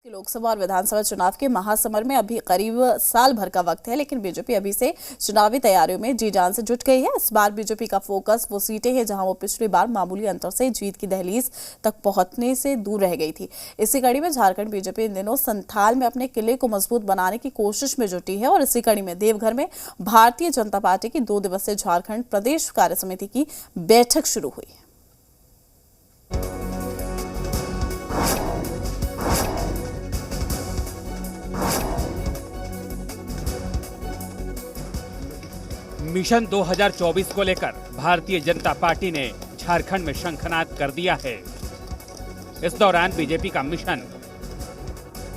लोकसभा और विधानसभा चुनाव के महासमर में अभी करीब साल भर का वक्त है, लेकिन बीजेपी अभी से चुनावी तैयारियों में जी जान से जुट गई है। इस बार बीजेपी का फोकस वो सीटें हैं जहां वो पिछली बार मामूली अंतर से जीत की दहलीज तक पहुंचने से दूर रह गई थी। इसी कड़ी में झारखंड बीजेपी इन दिनों संथाल में अपने किले को मजबूत बनाने की कोशिश में जुटी है और इसी कड़ी में देवघर में भारतीय जनता पार्टी की 2 दिवसीय झारखंड प्रदेश कार्य समिति की बैठक शुरू हुई। मिशन 2024 को लेकर भारतीय जनता पार्टी ने झारखंड में शंखनाद कर दिया है। इस दौरान बीजेपी का मिशन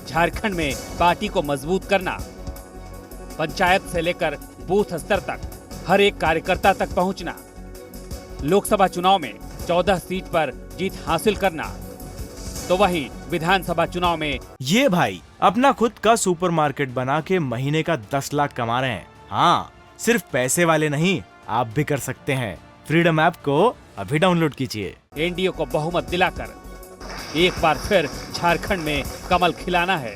झारखंड में पार्टी को मजबूत करना, पंचायत से लेकर बूथ स्तर तक हर एक कार्यकर्ता तक पहुंचना, लोकसभा चुनाव में 14 सीट पर जीत हासिल करना, तो वहीं विधानसभा चुनाव में ये भाई अपना खुद का सुपरमार्केट बना के महीने का 10 लाख कमा रहे हैं। हाँ, सिर्फ पैसे वाले नहीं, आप भी कर सकते हैं। फ्रीडम ऐप को अभी डाउनलोड कीजिए। एनडीए को बहुमत दिलाकर एक बार फिर झारखंड में कमल खिलाना है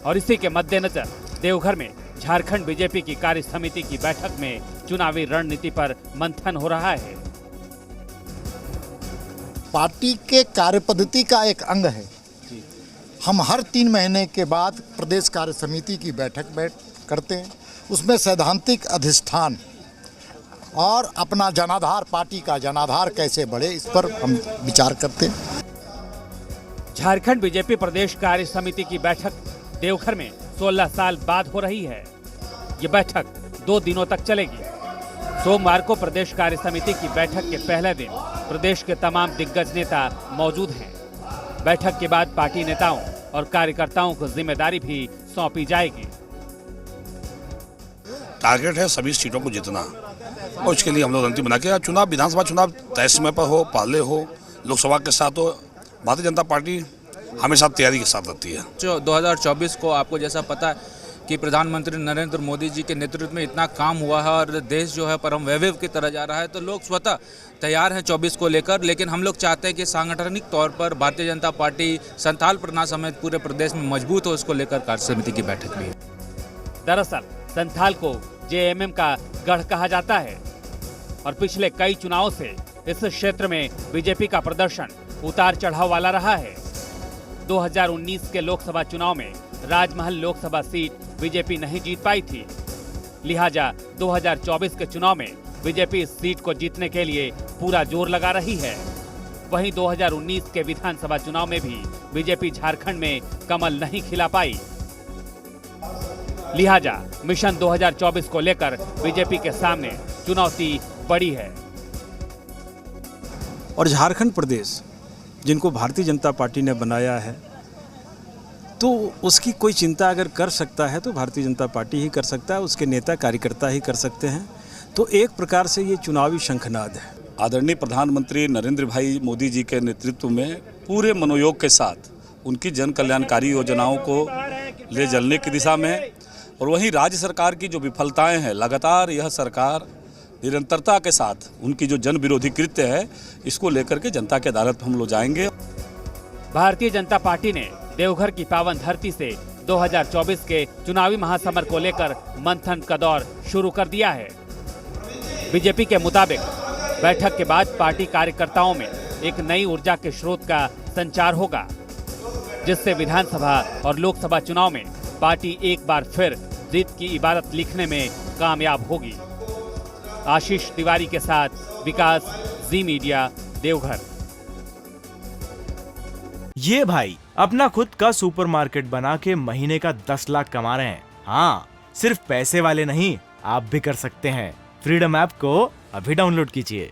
और इसी के मद्देनजर देवघर में झारखंड बीजेपी की कार्य समिति की बैठक में चुनावी रणनीति पर मंथन हो रहा है। पार्टी के कार्यपद्धति का एक अंग है। हम हर 3 महीने के बाद प्रदेश कार्य समिति की बैठक करते हैं। उसमें सैद्धांतिक अधिष्ठान और अपना जनाधार, पार्टी का जनाधार कैसे बढ़े, इस पर हम विचार करते हैं। झारखंड बीजेपी प्रदेश कार्य समिति की बैठक देवघर में 16 साल बाद हो रही है। ये बैठक 2 दिनों तक चलेगी। सोमवार को प्रदेश कार्य समिति की बैठक के पहले दिन प्रदेश के तमाम दिग्गज नेता मौजूद हैं। बैठक के बाद पार्टी नेताओं और कार्यकर्ताओं को जिम्मेदारी भी सौंपी जाएगी। टारगेट है सभी सीटों को जीतना और इसके लिए हम लोग रणनीति बना के चुनाव, विधानसभा चुनाव तय समय पर हो, पहले हो, लोकसभा के साथ हो, भारतीय जनता पार्टी हमेशा तैयारी के साथ रहती है। जो 2024 को आपको जैसा पता है कि प्रधानमंत्री नरेंद्र मोदी जी के नेतृत्व में इतना काम हुआ है और देश जो है परम वैभव की तरह जा रहा है, तो लोग स्वतः तैयार हैं 24 को लेकर। लेकिन हम लोग चाहते हैं कि सांगठनिक तौर पर भारतीय जनता पार्टी संथाल प्रना समेत पूरे प्रदेश में मजबूत हो, इसको लेकर कार्य समिति की बैठक भी। दरअसल संथाल को जेएमएम का गढ़ कहा जाता है और पिछले कई चुनावों से इस क्षेत्र में बीजेपी का प्रदर्शन उतार चढ़ाव वाला रहा है। 2019 के लोकसभा चुनाव में राजमहल लोकसभा सीट बीजेपी नहीं जीत पाई थी, लिहाजा 2024 के चुनाव में बीजेपी इस सीट को जीतने के लिए पूरा जोर लगा रही है। वहीं 2019 के विधानसभा चुनाव में भी बीजेपी झारखंड में कमल नहीं खिला पाई, लिहाजा मिशन 2024 को लेकर बीजेपी के सामने चुनौती बड़ी है। और झारखंड प्रदेश जिनको भारतीय जनता पार्टी ने बनाया है, तो उसकी कोई चिंता अगर कर सकता है तो भारतीय जनता पार्टी ही कर सकता है, उसके नेता कार्यकर्ता ही कर सकते हैं। तो एक प्रकार से ये चुनावी शंखनाद है। आदरणीय प्रधानमंत्री नरेंद्र भाई मोदी जी के नेतृत्व में पूरे मनोयोग के साथ उनकी जन कल्याणकारी योजनाओं को ले चलने की दिशा में, और वहीं राज्य सरकार की जो विफलताएं हैं, लगातार यह सरकार निरंतरता के साथ उनकी जो जन विरोधी कृत्य है, इसको लेकर के जनता की अदालत हम लोग जाएंगे। भारतीय जनता पार्टी ने देवघर की पावन धरती से 2024 के चुनावी महासमर को लेकर मंथन का दौर शुरू कर दिया है। बीजेपी के मुताबिक बैठक के बाद पार्टी कार्यकर्ताओं में एक नई ऊर्जा के स्रोत का संचार होगा, जिससे विधानसभा और लोकसभा चुनाव में पार्टी एक बार फिर जीत की इबारत लिखने में कामयाब होगी। आशीष तिवारी के साथ विकास, जी मीडिया, देवघर। ये भाई अपना खुद का सुपरमार्केट बना के महीने का 10 लाख कमा रहे हैं। हाँ, सिर्फ पैसे वाले नहीं, आप भी कर सकते हैं। फ्रीडम ऐप को अभी डाउनलोड कीजिए।